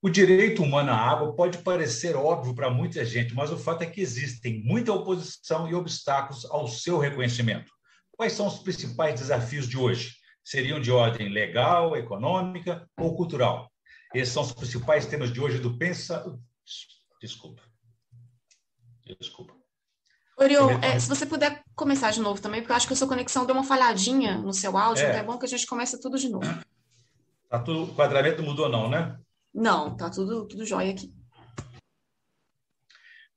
O direito humano à água pode parecer óbvio para muita gente, mas o fato é que existem muita oposição e obstáculos ao seu reconhecimento. Quais são os principais desafios de hoje? Seriam de ordem legal, econômica ou cultural? Esses são os principais temas de hoje do Pensa. Desculpa. Desculpa. Orion, se você puder começar de novo também, porque eu acho que a sua conexão deu uma falhadinha no seu áudio, então é bom que a gente comece tudo de novo. Tá tudo, o quadramento não mudou não, né? Não, tá tudo jóia aqui.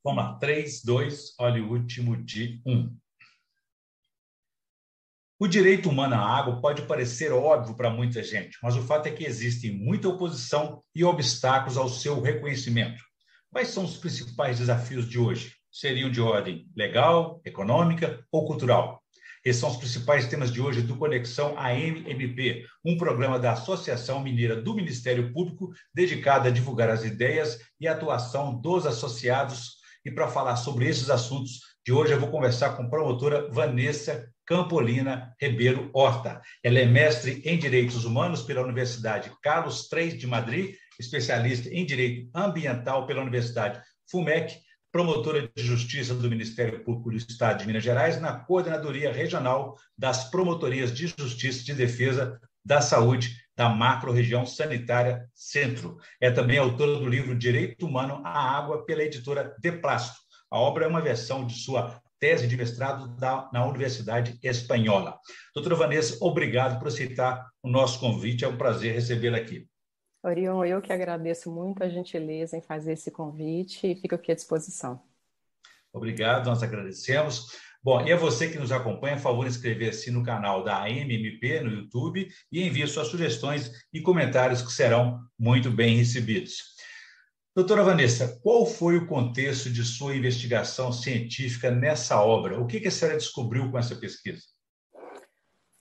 Vamos lá, 3, 2, olha o último de 1. O direito humano à água pode parecer óbvio para muita gente, mas o fato é que existe muita oposição e obstáculos ao seu reconhecimento. Quais são os principais desafios de hoje? Seriam de ordem legal, econômica ou cultural? Esses são os principais temas de hoje do Conexão AMMP, um programa da Associação Mineira do Ministério Público dedicado a divulgar as ideias e a atuação dos associados. E para falar sobre esses assuntos de hoje, eu vou conversar com a promotora Vanessa Campolina Ribeiro Horta. Ela é mestre em Direitos Humanos pela Universidade Carlos III de Madrid, especialista em Direito Ambiental pela Universidade FUMEC, promotora de Justiça do Ministério Público do Estado de Minas Gerais, na Coordenadoria Regional das Promotorias de Justiça e de Defesa da Saúde da Macro-Região Sanitária Centro. É também autora do livro Direito Humano à Água, pela editora De Plástico. A obra é uma versão de sua tese de mestrado na Universidade Espanhola. Doutora Vanessa, obrigado por aceitar o nosso convite, é um prazer recebê-la aqui. Orion, eu que agradeço muito a gentileza em fazer esse convite e fico aqui à disposição. Obrigado, nós agradecemos. Bom, e a você que nos acompanha, por favor, inscrever-se no canal da AMMP no YouTube e envie suas sugestões e comentários que serão muito bem recebidos. Doutora Vanessa, qual foi o contexto de sua investigação científica nessa obra? O que a senhora descobriu com essa pesquisa?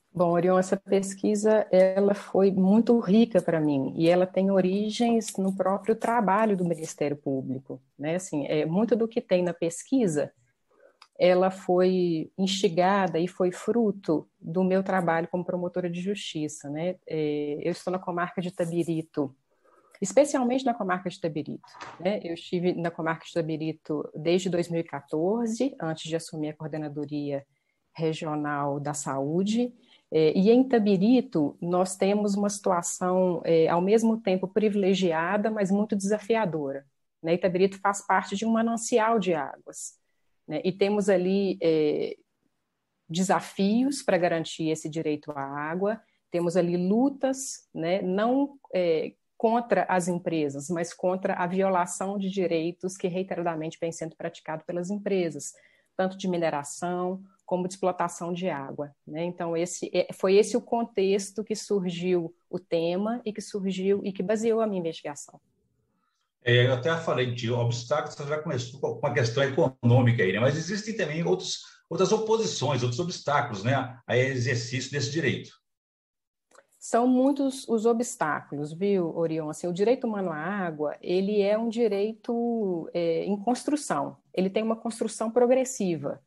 Bom, Orion, essa pesquisa ela foi muito rica para mim e ela tem origens no próprio trabalho do Ministério Público, né? Assim, muito do que tem na pesquisa, ela foi instigada e foi fruto do meu trabalho como promotora de justiça, né? Eu estou na comarca de Itabirito, especialmente na comarca de Itabirito, né? Eu estive na comarca de Itabirito desde 2014, antes de assumir a coordenadoria regional da saúde. E em Itabirito, nós temos uma situação, ao mesmo tempo, privilegiada, mas muito desafiadora. Né? Itabirito faz parte de um manancial de águas. Né? E temos ali desafios para garantir esse direito à água, temos ali lutas, né? Não contra as empresas, mas contra a violação de direitos que reiteradamente vem sendo praticado pelas empresas, tanto de mineração como de explotação de água. Né? Então, foi esse o contexto que surgiu o tema e que baseou a minha investigação. Eu até falei de obstáculos, você já começou com uma questão econômica aí, né? Mas existem também outras oposições, outros obstáculos, né, a exercício desse direito. São muitos os obstáculos, viu, Orion? Assim, o direito humano à água, ele é um direito em construção, ele tem uma construção progressiva.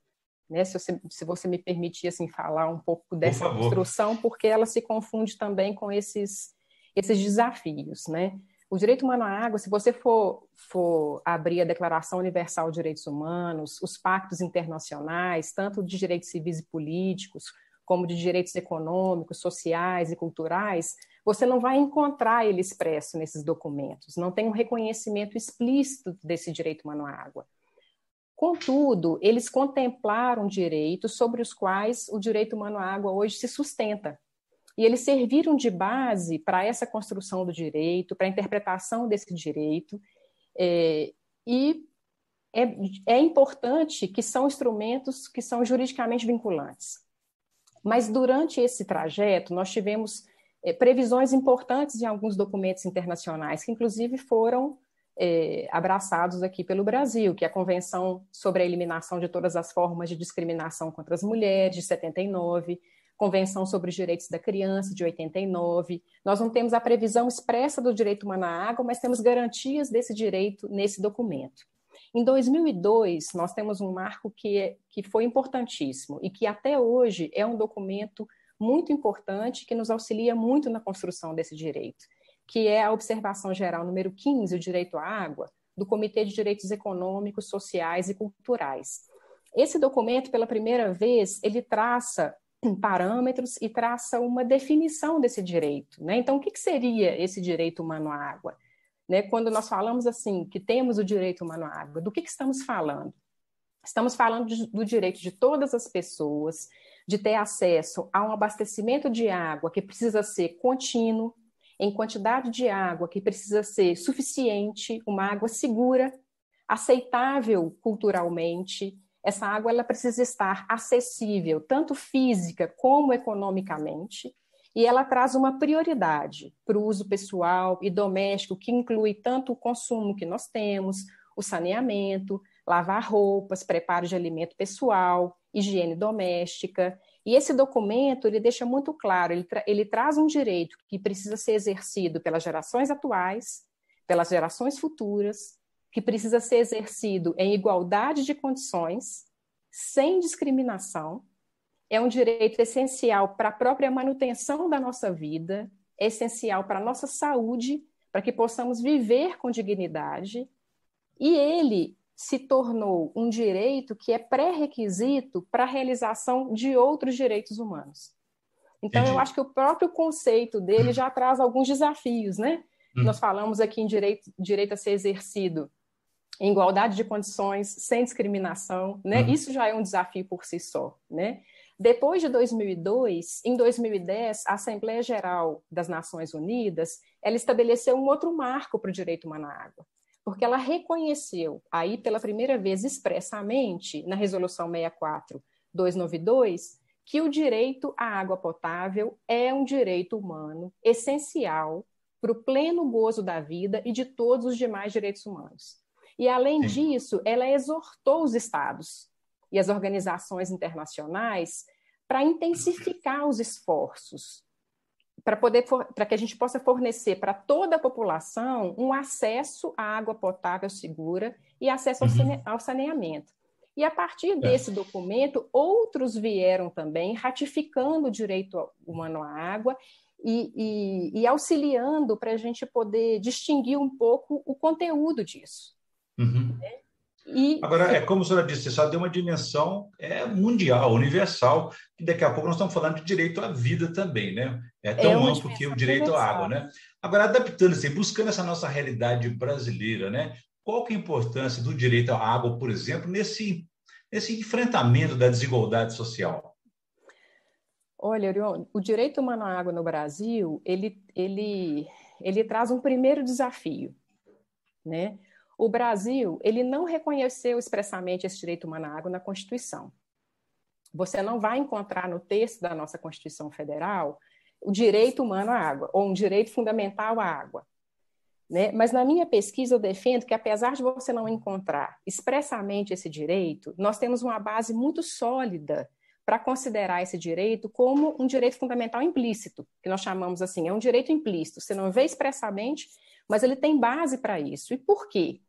Né, se você me permitir assim, falar um pouco dessa construção, porque ela se confunde também com esses desafios. Né? O direito humano à água, se você for abrir a Declaração Universal de Direitos Humanos, os pactos internacionais, tanto de direitos civis e políticos, como de direitos econômicos, sociais e culturais, você não vai encontrar ele expresso nesses documentos, não tem um reconhecimento explícito desse direito humano à água. Contudo, eles contemplaram direitos sobre os quais o direito humano à água hoje se sustenta. E eles serviram de base para essa construção do direito, para a interpretação desse direito. E é importante que são instrumentos que são juridicamente vinculantes. Mas durante esse trajeto, nós tivemos previsões importantes em alguns documentos internacionais, que inclusive foram abraçados aqui pelo Brasil, que é a Convenção sobre a Eliminação de Todas as Formas de Discriminação contra as Mulheres, de 79, Convenção sobre os Direitos da Criança, de 89. Nós não temos a previsão expressa do direito humano à água, mas temos garantias desse direito nesse documento. Em 2002, nós temos um marco que foi importantíssimo e que até hoje é um documento muito importante que nos auxilia muito na construção desse direito, que é a observação geral número 15, o direito à água, do Comitê de Direitos Econômicos, Sociais e Culturais. Esse documento, pela primeira vez, ele traça parâmetros e traça uma definição desse direito, né? Então, o que seria esse direito humano à água? Né? Quando nós falamos assim, que temos o direito humano à água, do que estamos falando? Estamos falando do direito de todas as pessoas de ter acesso a um abastecimento de água que precisa ser contínuo, em quantidade de água que precisa ser suficiente, uma água segura, aceitável culturalmente. Essa água ela precisa estar acessível, tanto física como economicamente, e ela traz uma prioridade para o uso pessoal e doméstico, que inclui tanto o consumo que nós temos, o saneamento, lavar roupas, preparo de alimento pessoal, higiene doméstica. E esse documento ele deixa muito claro, ele traz um direito que precisa ser exercido pelas gerações atuais, pelas gerações futuras, que precisa ser exercido em igualdade de condições, sem discriminação. É um direito essencial para a própria manutenção da nossa vida, é essencial para a nossa saúde, para que possamos viver com dignidade. E ele se tornou um direito que é pré-requisito para a realização de outros direitos humanos. Então, eu acho que o próprio conceito dele já traz alguns desafios, né? Nós falamos aqui em direito a ser exercido em igualdade de condições, sem discriminação, né? Isso já é um desafio por si só, né? Depois de 2002, em 2010, a Assembleia Geral das Nações Unidas, ela estabeleceu um outro marco para o direito humano à água, porque ela reconheceu, aí pela primeira vez expressamente, na Resolução 64292, que o direito à água potável é um direito humano essencial para o pleno gozo da vida e de todos os demais direitos humanos. E, além disso, ela exortou os Estados e as organizações internacionais para intensificar os esforços, para que a gente possa fornecer para toda a população um acesso à água potável segura e acesso ao saneamento. E, a partir desse documento, outros vieram também ratificando o direito humano à água e auxiliando para a gente poder distinguir um pouco o conteúdo disso. Agora, como a senhora disse, você só deu uma dimensão mundial, universal, e daqui a pouco nós estamos falando de direito à vida também, né? É tão amplo que o direito à água, né? Agora, adaptando-se, buscando essa nossa realidade brasileira, né? Qual que é a importância do direito à água, por exemplo, nesse enfrentamento da desigualdade social? Olha, Orion, o direito humano à água no Brasil, ele traz um primeiro desafio, né? O Brasil, ele não reconheceu expressamente esse direito humano à água na Constituição. Você não vai encontrar no texto da nossa Constituição Federal o direito humano à água, ou um direito fundamental à água, né? Mas na minha pesquisa eu defendo que, apesar de você não encontrar expressamente esse direito, nós temos uma base muito sólida para considerar esse direito como um direito fundamental implícito, que nós chamamos assim, é um direito implícito. Você não vê expressamente, mas ele tem base para isso. E por quê?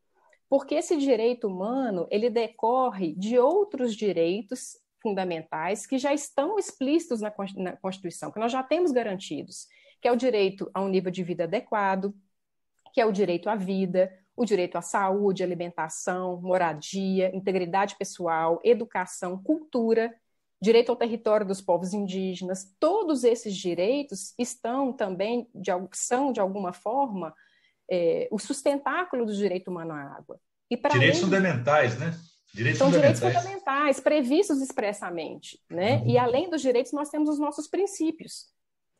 Porque esse direito humano, ele decorre de outros direitos fundamentais que já estão explícitos na Constituição, que nós já temos garantidos, que é o direito a um nível de vida adequado, que é o direito à vida, o direito à saúde, alimentação, moradia, integridade pessoal, educação, cultura, direito ao território dos povos indígenas. Todos esses direitos estão também, são de alguma forma, o sustentáculo do direito humano à água. E direitos fundamentais, né? São direitos fundamentais, previstos expressamente, né? E além dos direitos, nós temos os nossos princípios,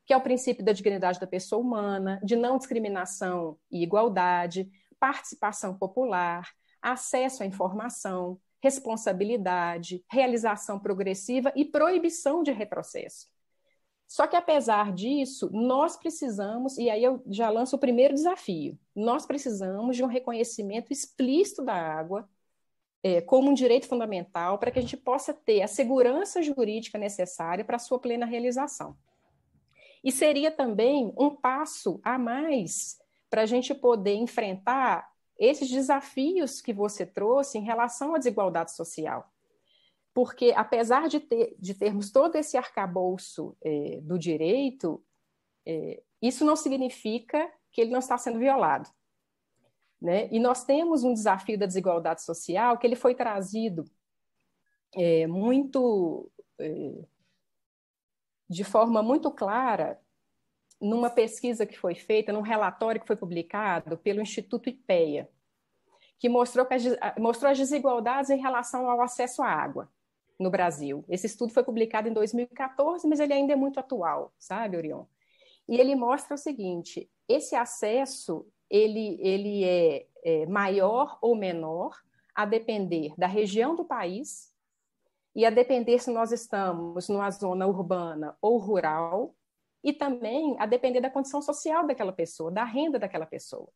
que é o princípio da dignidade da pessoa humana, de não discriminação e igualdade, participação popular, acesso à informação, responsabilidade, realização progressiva e proibição de retrocesso. Só que, apesar disso, nós precisamos, e aí eu já lanço o primeiro desafio, nós precisamos de um reconhecimento explícito da água como um direito fundamental para que a gente possa ter a segurança jurídica necessária para a sua plena realização. E seria também um passo a mais para a gente poder enfrentar esses desafios que você trouxe em relação à desigualdade social. Porque, apesar de termos todo esse arcabouço do direito, isso não significa que ele não está sendo violado. Né? E nós temos um desafio da desigualdade social que ele foi trazido de forma muito clara numa pesquisa que foi feita, num relatório que foi publicado pelo Instituto IPEA, que mostrou as desigualdades em relação ao acesso à água no Brasil. Esse estudo foi publicado em 2014, mas ele ainda é muito atual, sabe, Orion? E ele mostra o seguinte: esse acesso ele é maior ou menor a depender da região do país e a depender se nós estamos numa zona urbana ou rural, e também a depender da condição social daquela pessoa, da renda daquela pessoa.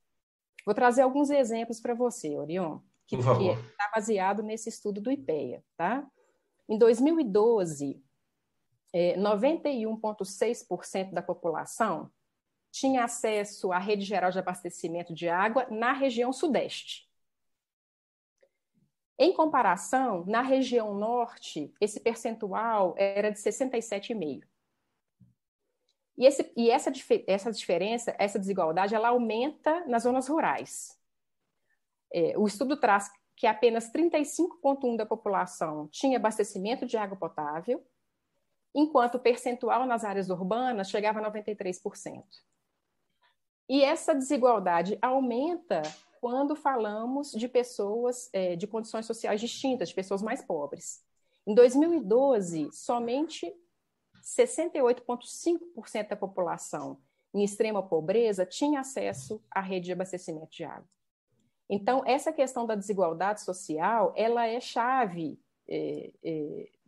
Vou trazer alguns exemplos para você, Orion, que está baseado nesse estudo do IPEA. Tá? Em 2012, 91,6% da população tinha acesso à rede geral de abastecimento de água na região sudeste. Em comparação, na região norte, esse percentual era de 67,5%. E essa diferença, essa desigualdade, ela aumenta nas zonas rurais. O estudo traz que apenas 35,1% da população tinha abastecimento de água potável, enquanto o percentual nas áreas urbanas chegava a 93%. E essa desigualdade aumenta quando falamos de pessoas de condições sociais distintas, de pessoas mais pobres. Em 2012, somente 68,5% da população em extrema pobreza tinha acesso à rede de abastecimento de água. Então, essa questão da desigualdade social, ela é chave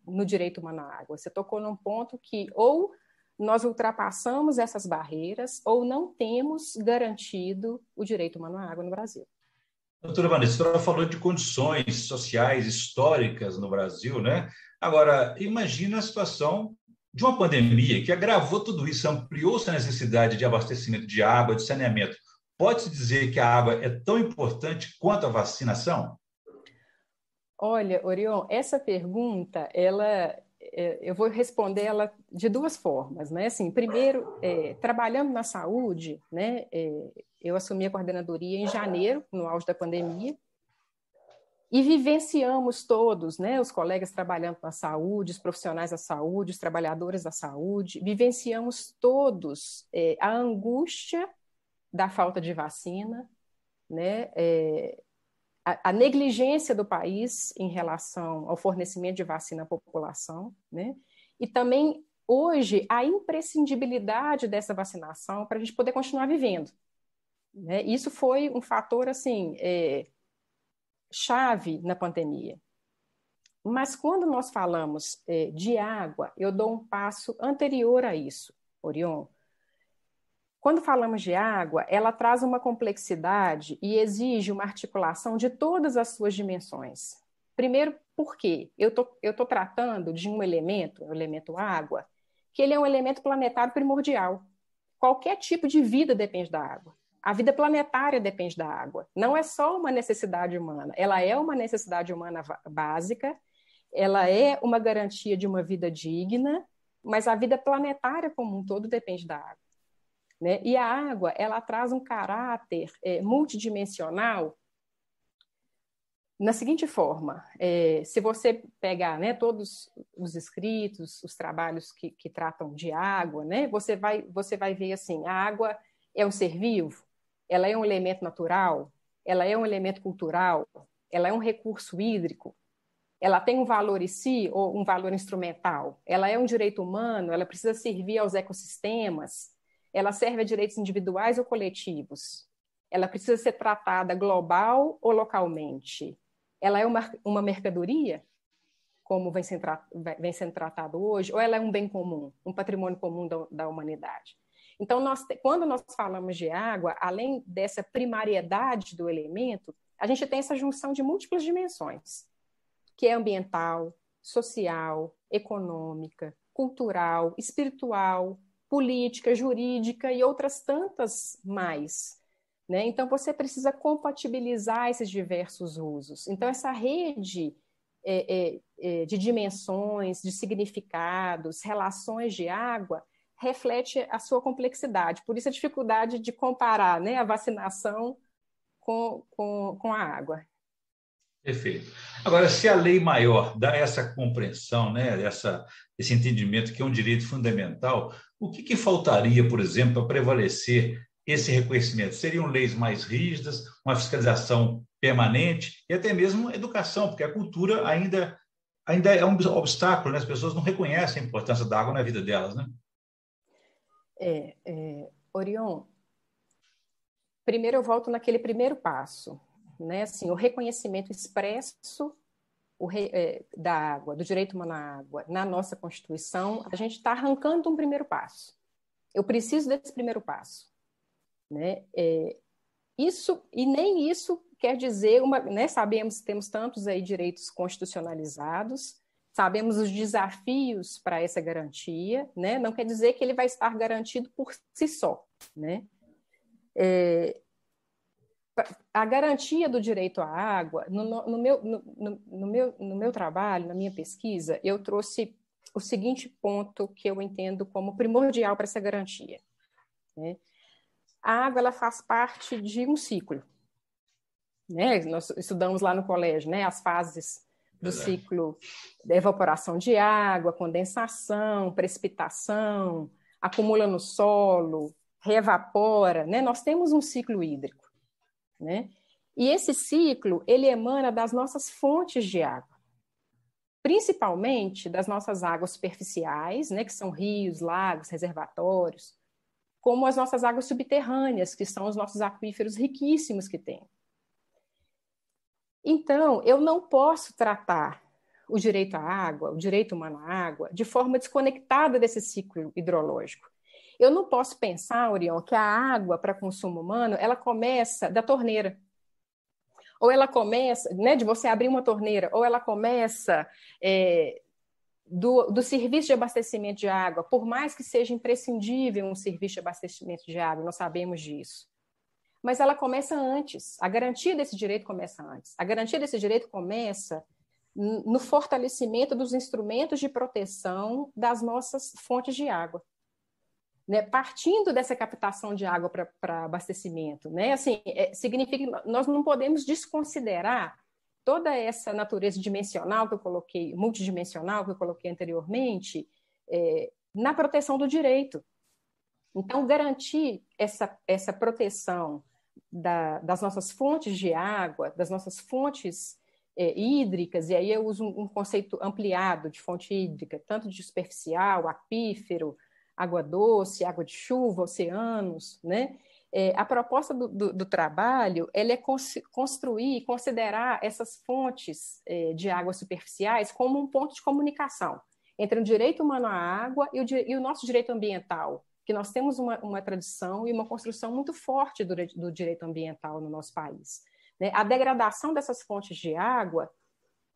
no direito humano à água. Você tocou num ponto que ou nós ultrapassamos essas barreiras ou não temos garantido o direito humano à água no Brasil. Doutora Vanessa, a senhora falou de condições sociais históricas no Brasil, né? Agora, imagina a situação de uma pandemia que agravou tudo isso, ampliou-se a necessidade de abastecimento de água, de saneamento. Pode-se dizer que a água é tão importante quanto a vacinação? Olha, Orion, essa pergunta, eu vou responder ela de duas formas, né? Assim, primeiro, trabalhando na saúde, né? Eu assumi a coordenadoria em janeiro, no auge da pandemia, e vivenciamos todos, né? Os colegas trabalhando na saúde, os profissionais da saúde, os trabalhadores da saúde, vivenciamos todos a angústia da falta de vacina, né? A negligência do país em relação ao fornecimento de vacina à população, né? E também, hoje, a imprescindibilidade dessa vacinação para a gente poder continuar vivendo. Né? Isso foi um fator, assim, chave na pandemia. Mas quando nós falamos de água, eu dou um passo anterior a isso, Orion. Quando falamos de água, ela traz uma complexidade e exige uma articulação de todas as suas dimensões. Primeiro, por quê? Eu tô tratando de um elemento, o elemento água, que ele é um elemento planetário primordial. Qualquer tipo de vida depende da água. A vida planetária depende da água. Não é só uma necessidade humana, ela é uma necessidade humana básica, ela é uma garantia de uma vida digna, mas a vida planetária como um todo depende da água. Né? E a água, ela traz um caráter multidimensional na seguinte forma: se você pegar, né, todos os escritos, os trabalhos que tratam de água, né, você vai ver assim, a água é um ser vivo, ela é um elemento natural, ela é um elemento cultural, ela é um recurso hídrico, ela tem um valor em si ou um valor instrumental, ela é um direito humano, ela precisa servir aos ecossistemas, ela serve a direitos individuais ou coletivos, ela precisa ser tratada global ou localmente, ela é uma mercadoria, como vem sendo tratado hoje, ou ela é um bem comum, um patrimônio comum da humanidade. Então, quando nós falamos de água, além dessa primariedade do elemento, a gente tem essa junção de múltiplas dimensões, que é ambiental, social, econômica, cultural, espiritual, política, jurídica e outras tantas mais. Né? Então, você precisa compatibilizar esses diversos usos. Então, essa rede de dimensões, de significados, relações de água, reflete a sua complexidade. Por isso a dificuldade de comparar, né, a vacinação com a água. Perfeito. Agora, se a lei maior dá essa compreensão, né, esse entendimento que é um direito fundamental, o que faltaria, por exemplo, para prevalecer esse reconhecimento? Seriam leis mais rígidas, uma fiscalização permanente e até mesmo educação, porque a cultura ainda é um obstáculo, né? As pessoas não reconhecem a importância da água na vida delas, né? Orion, primeiro eu volto naquele primeiro passo, né? Assim, o reconhecimento expresso da água, do direito humano à água, na nossa Constituição, a gente está arrancando um primeiro passo. Eu preciso desse primeiro passo, né? E nem isso quer dizer, né? Sabemos que temos tantos aí direitos constitucionalizados, sabemos os desafios para essa garantia, né? Não quer dizer que ele vai estar garantido por si só, né? A garantia do direito à água, no meu trabalho, na minha pesquisa, eu trouxe o seguinte ponto que eu entendo como primordial para essa garantia, né? A água, ela faz parte de um ciclo, né? Nós estudamos lá no colégio, né, as fases do ciclo da evaporação de água, condensação, precipitação, acumula no solo, reevapora, né? Nós temos um ciclo hídrico, né? E esse ciclo, ele emana das nossas fontes de água, principalmente das nossas águas superficiais, né, que são rios, lagos, reservatórios, como as nossas águas subterrâneas, que são os nossos aquíferos riquíssimos que tem. Então, eu não posso tratar o direito à água, o direito humano à água, de forma desconectada desse ciclo hidrológico. Eu não posso pensar, Orion, que a água para consumo humano, ela começa da torneira. Ou ela começa, né, de você abrir uma torneira, ou ela começa do serviço de abastecimento de água, por mais que seja imprescindível um serviço de abastecimento de água, nós sabemos disso. Mas ela começa antes, a garantia desse direito começa antes. A garantia desse direito começa no fortalecimento dos instrumentos de proteção das nossas fontes de água, né? Partindo dessa captação de água para abastecimento, né? Assim, significa que nós não podemos desconsiderar toda essa natureza dimensional que eu coloquei, multidimensional que eu coloquei anteriormente, na proteção do direito. Então, garantir essa proteção das nossas fontes de água, das nossas fontes hídricas, e aí eu uso um conceito ampliado de fonte hídrica, tanto de superficial, aquífero, água doce, água de chuva, oceanos, né? A proposta do trabalho ela é construir e considerar essas fontes de águas superficiais como um ponto de comunicação entre o direito humano à água e o nosso direito ambiental, que nós temos uma tradição e uma construção muito forte do direito ambiental no nosso país, né? A degradação dessas fontes de água,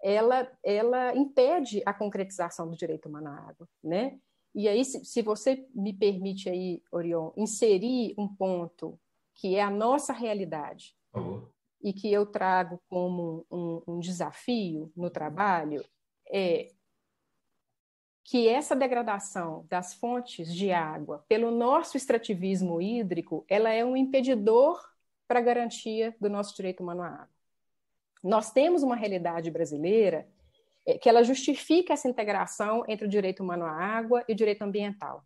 ela impede a concretização do direito humano à água, né? E aí, se você me permite aí, Orion, inserir um ponto que é a nossa realidade e que eu trago como um desafio no trabalho, que essa degradação das fontes de água pelo nosso extrativismo hídrico, ela é um impedidor para a garantia do nosso direito humano à água. Nós temos uma realidade brasileira que ela justifica essa integração entre o direito humano à água e o direito ambiental,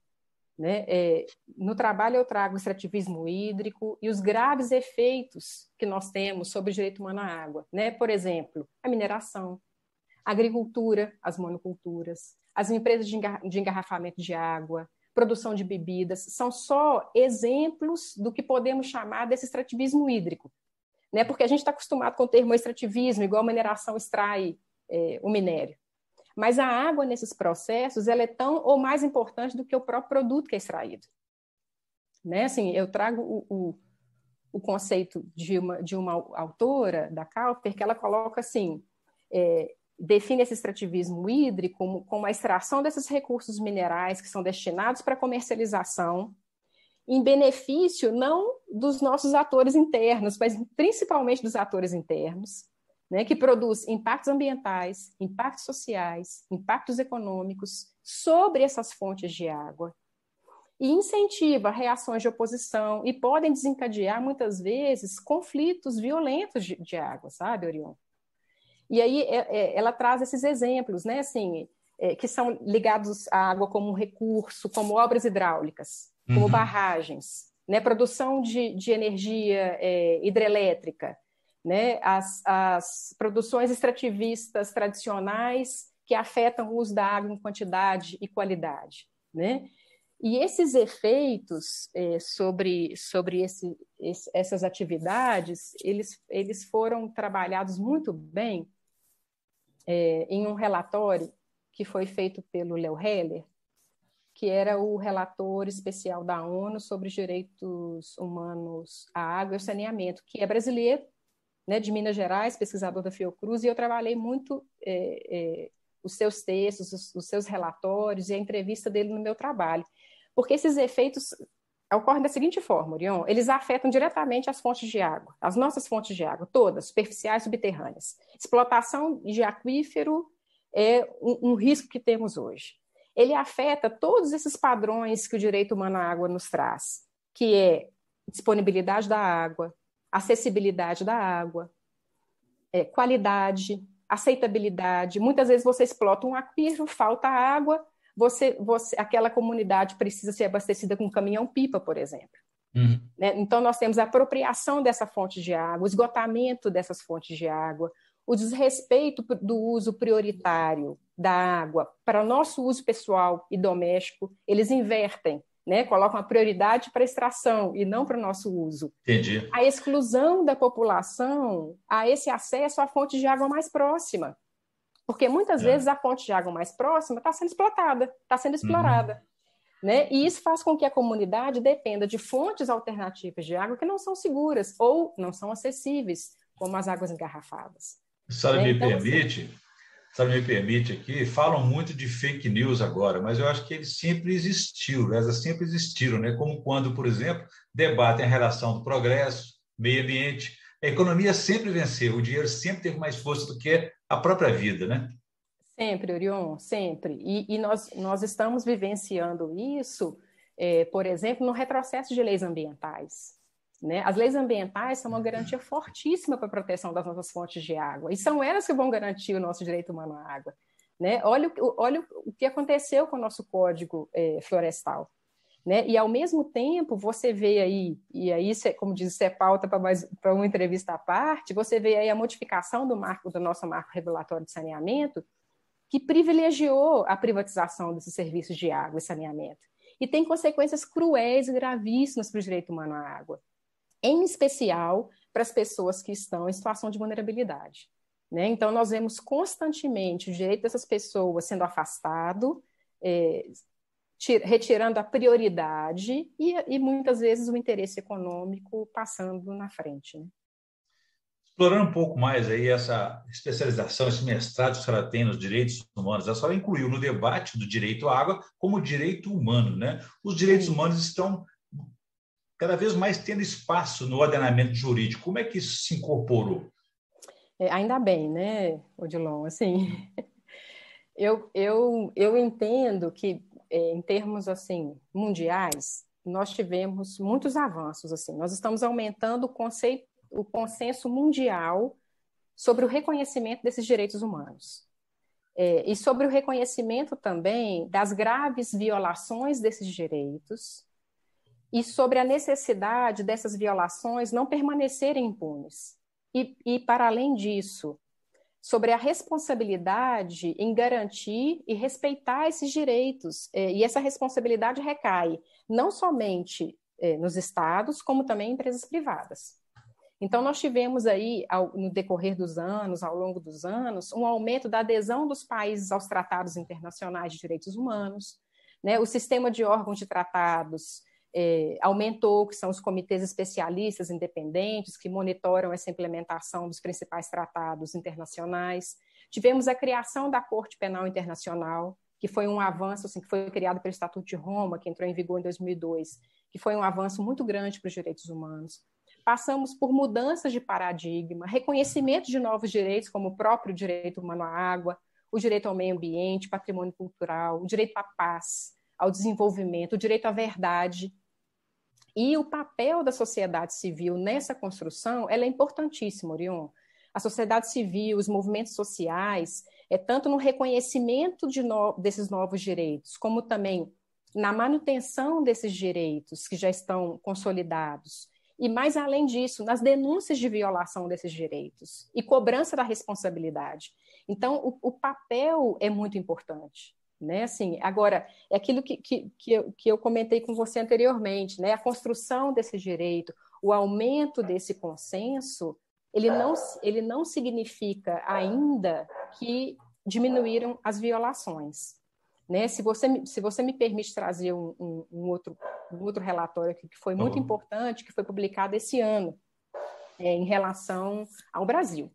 né? No trabalho eu trago o extrativismo hídrico e os graves efeitos que nós temos sobre o direito humano à água, né? Por exemplo, a mineração, a agricultura, as monoculturas, as empresas de engarrafamento de água, produção de bebidas, são só exemplos do que podemos chamar desse extrativismo hídrico, né? Porque a gente está acostumado com o termo extrativismo, igual a mineração extrai o minério. Mas a água nesses processos ela é tão ou mais importante do que o próprio produto que é extraído, né? Assim, eu trago o conceito de uma autora da Kauper, que ela coloca assim, define esse extrativismo hídrico como a extração desses recursos minerais que são destinados para comercialização em benefício não dos nossos atores internos, mas principalmente dos atores internos, né, que produz impactos ambientais, impactos sociais, impactos econômicos sobre essas fontes de água. e incentiva reações de oposição e podem desencadear, muitas vezes, conflitos violentos de água, sabe, Orion? E aí ela traz esses exemplos, né, assim, que são ligados à água como um recurso, como obras hidráulicas, como barragens, né, produção de energia hidrelétrica, né, as produções extrativistas tradicionais que afetam o uso da água em quantidade e qualidade, né? E esses efeitos sobre essas atividades, eles foram trabalhados muito bem em um relatório que foi feito pelo Léo Heller, que era o relator especial da ONU sobre os direitos humanos à água e ao saneamento, que é brasileiro, né, de Minas Gerais, pesquisador da Fiocruz, e eu trabalhei muito os seus textos, os seus relatórios e a entrevista dele no meu trabalho. Porque esses efeitos ocorrem da seguinte forma, Orion, eles afetam diretamente as fontes de água, as nossas fontes de água, todas, superficiais e subterrâneas. Explotação de aquífero é um risco que temos hoje. Ele afeta todos esses padrões que o direito humano à água nos traz, que é disponibilidade da água, acessibilidade da água, qualidade, aceitabilidade. Muitas vezes você explota um aquífero, falta água, aquela comunidade precisa ser abastecida com caminhão-pipa, por exemplo. Né? Então, nós temos a apropriação dessa fonte de água, o esgotamento dessas fontes de água, o desrespeito do uso prioritário da água para o nosso uso pessoal e doméstico. Eles invertem, né? Colocam a prioridade para a extração e não para o nosso uso. Entendi. A exclusão da população a esse acesso à fonte de água mais próxima. Porque muitas vezes a fonte de água mais próxima está sendo explotada, está sendo explorada. Né? E isso faz com que a comunidade dependa de fontes alternativas de água que não são seguras ou não são acessíveis, como as águas engarrafadas. Sabe, me permite aqui, falam muito de fake news agora, mas eu acho que eles sempre existiram, né? Como quando, por exemplo, debatem a relação do progresso, meio ambiente. A economia sempre venceu, o dinheiro sempre teve mais força do que a própria vida, né? Sempre, Orion, sempre. E nós estamos vivenciando isso, por exemplo, no retrocesso de leis ambientais. Né? As leis ambientais são uma garantia fortíssima para a proteção das nossas fontes de água, e são elas que vão garantir o nosso direito humano à água. Né? Olha o que aconteceu com o nosso Código Florestal. Né? E, ao mesmo tempo, você vê aí, e aí, como diz, isso é pauta para uma entrevista à parte, você vê aí a modificação do nosso marco regulatório de saneamento, que privilegiou a privatização desses serviços de água e saneamento. E tem consequências cruéis e gravíssimas para o direito humano à água, em especial para as pessoas que estão em situação de vulnerabilidade. Né? Então, nós vemos constantemente o direito dessas pessoas sendo afastado, retirando a prioridade e muitas vezes o interesse econômico passando na frente. Né? Explorando um pouco mais aí essa especialização, esse mestrado que a senhora tem nos direitos humanos, a senhora incluiu no debate do direito à água como direito humano, né? Os direitos humanos estão cada vez mais tendo espaço no ordenamento jurídico. Como é que isso se incorporou? Ainda bem, né, Odilon? Assim, eu entendo que, em termos assim, mundiais, nós tivemos muitos avanços. Assim. Nós estamos aumentando o consenso mundial sobre o reconhecimento desses direitos humanos. E sobre o reconhecimento também das graves violações desses direitos e sobre a necessidade dessas violações não permanecerem impunes. E para além disso, sobre a responsabilidade em garantir e respeitar esses direitos. E essa responsabilidade recai não somente nos estados, como também em empresas privadas. Então, nós tivemos aí, no decorrer dos anos, ao longo dos anos, um aumento da adesão dos países aos tratados internacionais de direitos humanos, né? O sistema de órgãos de tratados aumentou, que são os comitês especialistas independentes que monitoram essa implementação dos principais tratados internacionais. Tivemos a criação da Corte Penal Internacional, que foi um avanço, assim, que foi criado pelo Estatuto de Roma, que entrou em vigor em 2002, que foi um avanço muito grande para os direitos humanos. Passamos por mudanças de paradigma, reconhecimento de novos direitos, como o próprio direito humano à água, o direito ao meio ambiente, patrimônio cultural, o direito à paz, ao desenvolvimento, o direito à verdade. E o papel da sociedade civil nessa construção, ela é importantíssimo, Orion. A sociedade civil, os movimentos sociais, tanto no reconhecimento desses novos direitos, como também na manutenção desses direitos que já estão consolidados, e mais além disso, nas denúncias de violação desses direitos e cobrança da responsabilidade. Então, o papel é muito importante. Né? Assim, agora, é aquilo que eu comentei com você anteriormente, né? A construção desse direito, o aumento desse consenso, ele não significa ainda que diminuíram as violações. Né? Se você me permite trazer um outro relatório aqui, que foi muito importante, que foi publicado esse ano, em relação ao Brasil.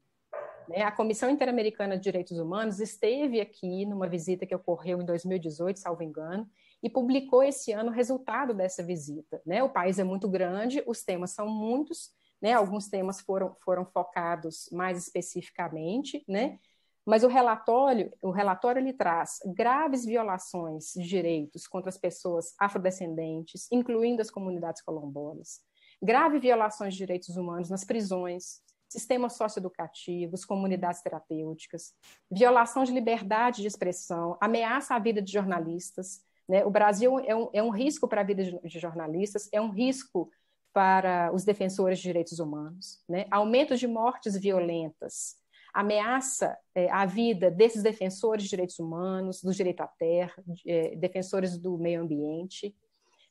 A Comissão Interamericana de Direitos Humanos esteve aqui numa visita que ocorreu em 2018, salvo engano, e publicou esse ano o resultado dessa visita. O país é muito grande, os temas são muitos, alguns temas foram focados mais especificamente, mas o relatório ele traz graves violações de direitos contra as pessoas afrodescendentes, incluindo as comunidades quilombolas, graves violações de direitos humanos nas prisões, sistemas socioeducativos, comunidades terapêuticas, violação de liberdade de expressão, ameaça à vida de jornalistas. O Brasil é um risco para a vida de jornalistas, é um risco para os defensores de direitos humanos, aumento de mortes violentas, ameaça à vida desses defensores de direitos humanos, do direito à terra, defensores do meio ambiente,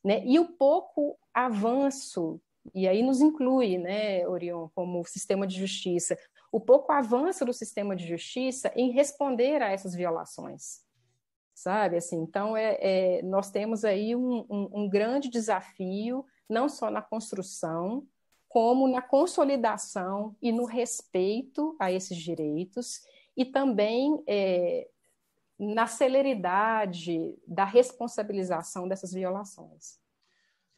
e o pouco avanço, e aí nos inclui, Orion, como sistema de justiça, o pouco avanço do sistema de justiça em responder a essas violações, sabe? Assim, então, nós temos aí um grande desafio, não só na construção, como na consolidação e no respeito a esses direitos, e também na celeridade da responsabilização dessas violações.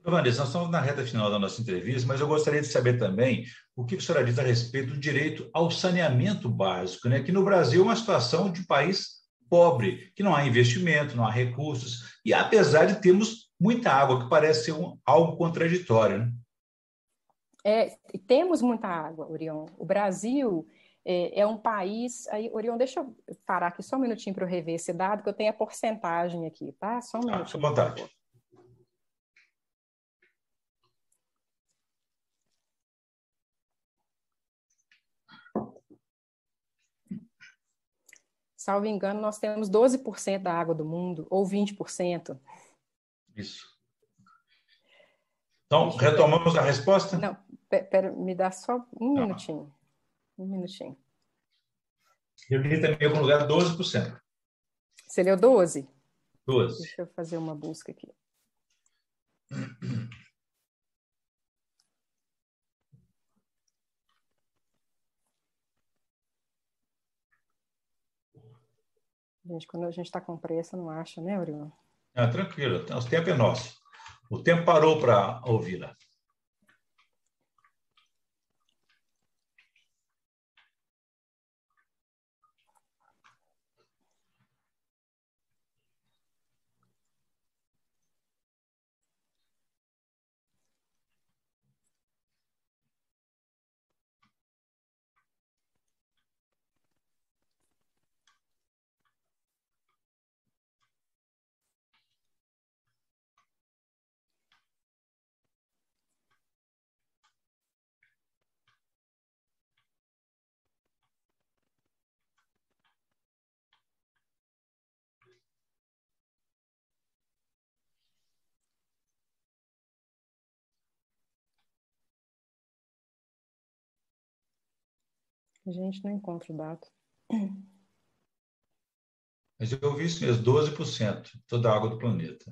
Vanessa, nós estamos na reta final da nossa entrevista, mas eu gostaria de saber também o que a senhora diz a respeito do direito ao saneamento básico, que no Brasil é uma situação de país pobre, que não há investimento, não há recursos, e apesar de termos muita água, que parece ser algo contraditório. Temos muita água, Orion. O Brasil é um país... Aí, Orion, deixa eu parar aqui só um minutinho para eu rever esse dado, que eu tenho a porcentagem aqui, tá? Só um minutinho. Fica à vontade. Salvo engano, nós temos 12% da água do mundo, ou 20%. Isso. Então, retomamos a resposta? Não, pera, me dá só um minutinho. Um minutinho. Eu li também em algum lugar 12%. Você leu 12? 12. Deixa eu fazer uma busca aqui. Gente, quando a gente está com pressa, não acha, né, Orion? Tranquilo, o tempo é nosso. O tempo parou para ouvi-la. A gente não encontra o dado. Mas eu vi isso mesmo, 12%, toda a água do planeta.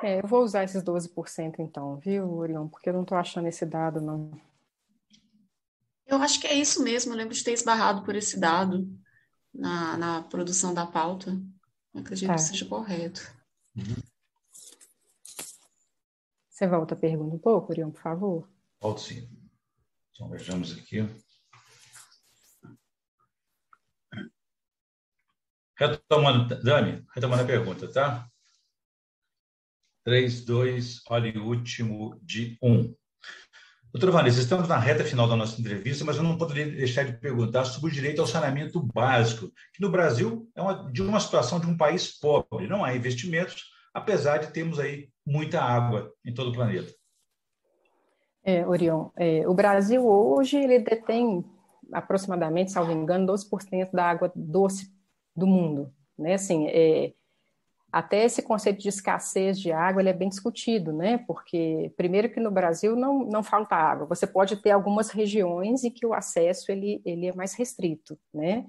Eu vou usar esses 12% então, viu, Orion? Porque eu não estou achando esse dado, não. Eu acho que é isso mesmo, eu lembro de ter esbarrado por esse dado na produção da pauta. Eu acredito que Tá. seja correto. Você volta a pergunta um pouco, Orion, por favor? Volto sim. Então, vejamos aqui. Retomando, Dani, retomando a pergunta, tá? 3, 2, olha o último de 1. Doutora Vanessa, estamos na reta final da nossa entrevista, mas eu não poderia deixar de perguntar sobre o direito ao saneamento básico, que no Brasil é de uma situação de um país pobre. Não há investimentos, apesar de termos aí muita água em todo o planeta. Orion, o Brasil hoje ele detém aproximadamente, salvo engano, 12% da água doce do mundo, né? Assim, até esse conceito de escassez de água ele é bem discutido, né? Porque primeiro que no Brasil não falta água. Você pode ter algumas regiões em que o acesso ele é mais restrito, né?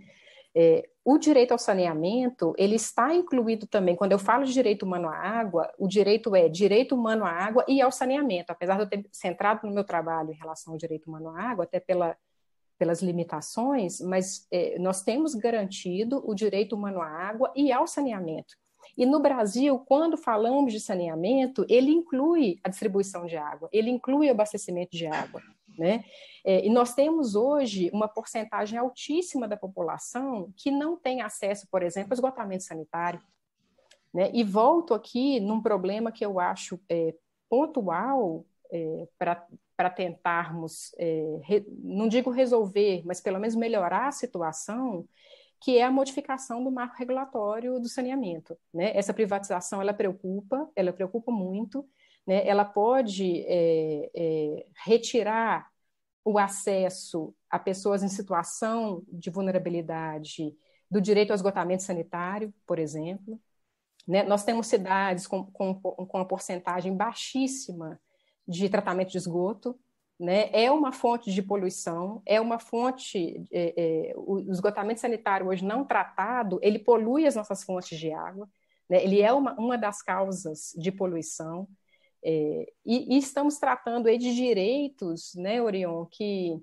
O direito ao saneamento, ele está incluído também, quando eu falo de direito humano à água, o direito é direito humano à água e ao saneamento, apesar de eu ter centrado no meu trabalho em relação ao direito humano à água, até pelas limitações, mas nós temos garantido o direito humano à água e ao saneamento. E no Brasil, quando falamos de saneamento, ele inclui a distribuição de água, ele inclui o abastecimento de água, né? E nós temos hoje uma porcentagem altíssima da população que não tem acesso, por exemplo, ao esgotamento sanitário, né? E volto aqui num problema que eu acho pontual para tentarmos, não digo resolver, mas pelo menos melhorar a situação, que é a modificação do marco regulatório do saneamento, né? Essa privatização, ela preocupa muito, né? Ela pode retirar o acesso a pessoas em situação de vulnerabilidade do direito ao esgotamento sanitário, por exemplo, né? Nós temos cidades com uma porcentagem baixíssima de tratamento de esgoto, né? É uma fonte de poluição, é uma fonte. O esgotamento sanitário hoje não tratado, ele polui as nossas fontes de água, né? Ele é uma das causas de poluição. E estamos tratando aí de direitos, né, Orion, que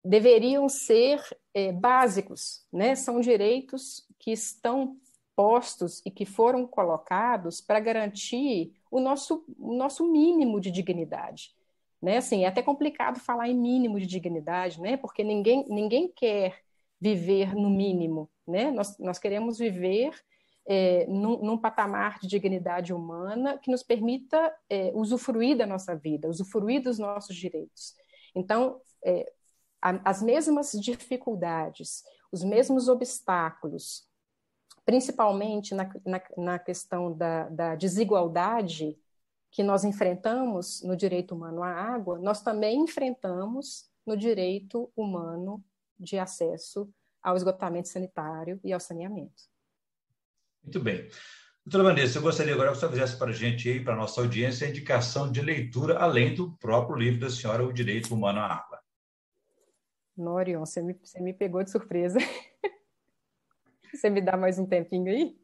deveriam ser básicos, né? São direitos que estão postos e que foram colocados para garantir o nosso mínimo de dignidade, né? Assim, é até complicado falar em mínimo de dignidade, né? Porque ninguém quer viver no mínimo, né? Nós queremos viver num patamar de dignidade humana que nos permita usufruir da nossa vida, usufruir dos nossos direitos. Então, as mesmas dificuldades, os mesmos obstáculos, principalmente na questão da desigualdade que nós enfrentamos no direito humano à água, nós também enfrentamos no direito humano de acesso ao esgotamento sanitário e ao saneamento. Muito bem. Doutora Vanessa, eu gostaria agora que você fizesse para a gente aí, para a nossa audiência, a indicação de leitura, além do próprio livro da senhora, O Direito Humano à Água. Norion, você me pegou de surpresa. Você me dá mais um tempinho aí?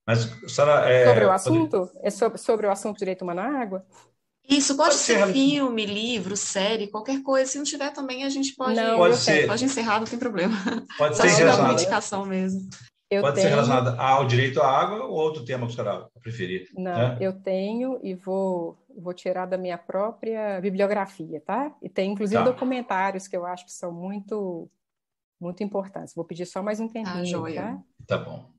Mas, senhora, sobre o assunto? Sobre o assunto direito humano à água? Isso pode ser filme, livro, série, qualquer coisa. Se não tiver também, a gente pode encerrar, não tem problema. Pode Só ser se dá uma relacionado, indicação mesmo. ser relacionado ao direito à água ou outro tema que a senhora preferir. Não, eu tenho e vou tirar da minha própria bibliografia, tá? E tem, inclusive, documentários que eu acho que são muito, muito importantes. Vou pedir só mais um tempinho, joia. tá? Tá bom.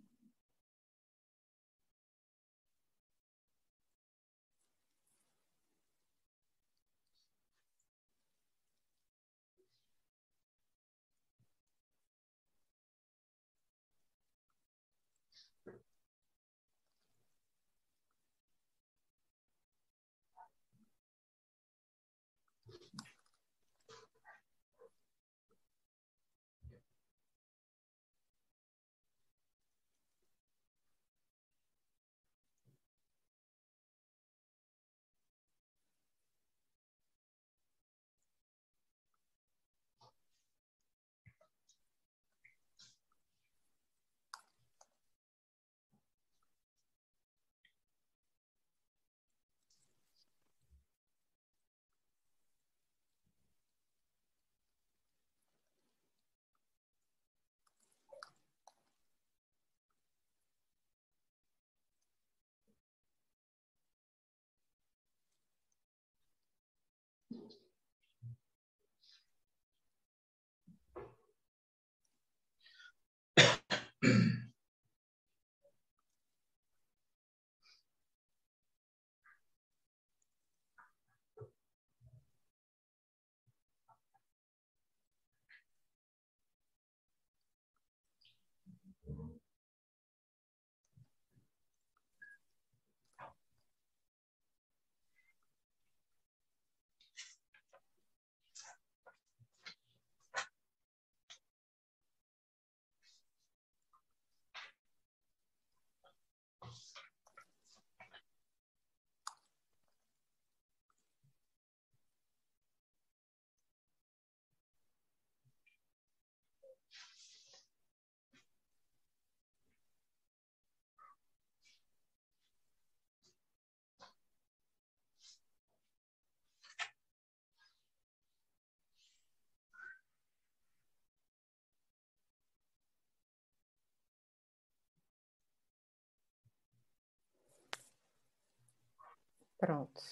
Pronto.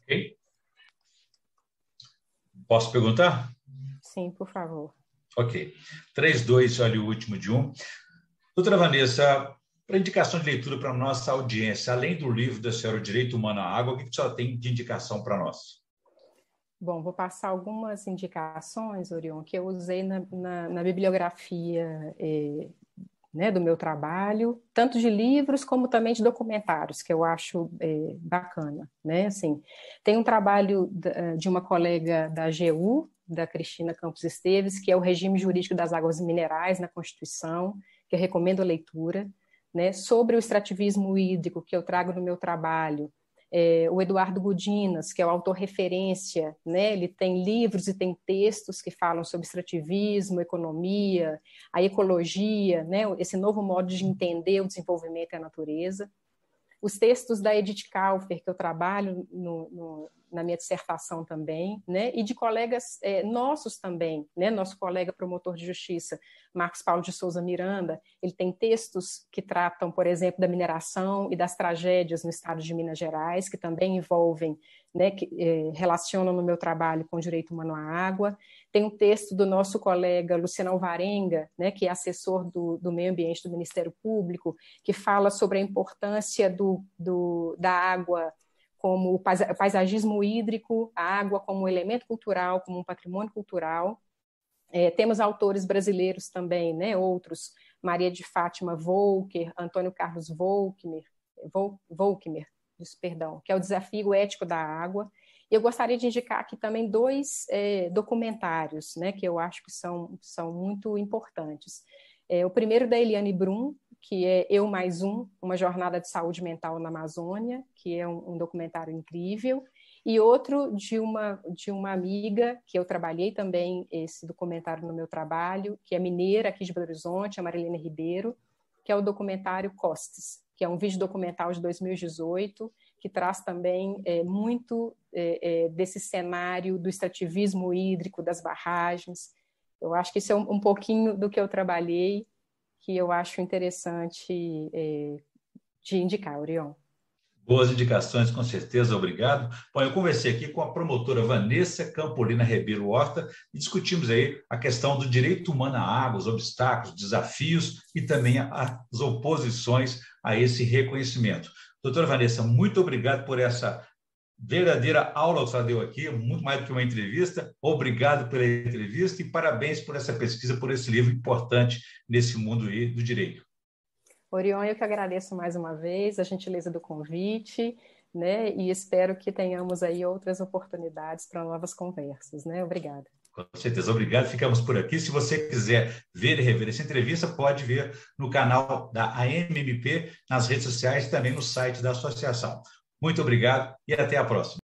Ok? Posso perguntar? Sim, por favor. Ok. 3, 2, olha o último de um. Doutora Vanessa, para indicação de leitura para a nossa audiência, além do livro da senhora O Direito Humano à Água, o que a senhora tem de indicação para nós? Bom, vou passar algumas indicações, Orion, que eu usei na bibliografia né, do meu trabalho, tanto de livros como também de documentários, que eu acho bacana, né? Assim, tem um trabalho de uma colega da AGU, da Cristina Campos Esteves, que é o regime jurídico das águas minerais na Constituição, que eu recomendo a leitura, né? Sobre o extrativismo hídrico, que eu trago no meu trabalho, o Eduardo Gudinas, que é o autor referência, né? Ele tem livros e tem textos que falam sobre extrativismo, economia, a ecologia, né? Esse novo modo de entender o desenvolvimento e a natureza. Os textos da Edith Kaufer, que eu trabalho na minha dissertação também, né? E de colegas nossos também, né? Nosso colega promotor de justiça, Marcos Paulo de Souza Miranda, ele tem textos que tratam, por exemplo, da mineração e das tragédias no estado de Minas Gerais, que também envolvem, né, que relacionam no meu trabalho com o direito humano à água. Tem um texto do nosso colega Luciano Alvarenga, né, que é assessor do meio ambiente do Ministério Público, que fala sobre a importância da água como o paisagismo hídrico, a água como um elemento cultural, como um patrimônio cultural. Temos autores brasileiros também, né, outros, Maria de Fátima Volker, Antônio Carlos Volkmer, perdão, que é o Desafio Ético da Água. E eu gostaria de indicar aqui também 2 documentários, né, que eu acho que são muito importantes. O primeiro da Eliane Brum, que é Eu Mais uma jornada de saúde mental na Amazônia, que é um documentário incrível, e outro de uma amiga, que eu trabalhei também esse documentário no meu trabalho, que é mineira aqui de Belo Horizonte, a Marilene Ribeiro, que é o documentário Costes, que é um vídeo documental de 2018, que traz também muito desse cenário do extrativismo hídrico, das barragens. Eu acho que isso é um pouquinho do que eu trabalhei, que eu acho interessante de indicar, Orion. Boas indicações, com certeza, obrigado. Bom, eu conversei aqui com a promotora Vanessa Campolina Ribeiro Horta e discutimos aí a questão do direito humano à água, os obstáculos, desafios e também as oposições a esse reconhecimento. Doutora Vanessa, muito obrigado por essa verdadeira aula que você deu aqui, muito mais do que uma entrevista. Obrigado pela entrevista e parabéns por essa pesquisa, por esse livro importante nesse mundo aí do direito. Orion, eu que agradeço mais uma vez a gentileza do convite, né? E espero que tenhamos aí outras oportunidades para novas conversas, né? Obrigada. Com certeza, obrigado. Ficamos por aqui. Se você quiser ver e rever essa entrevista, pode ver no canal da AMMP, nas redes sociais e também no site da associação. Muito obrigado e até a próxima.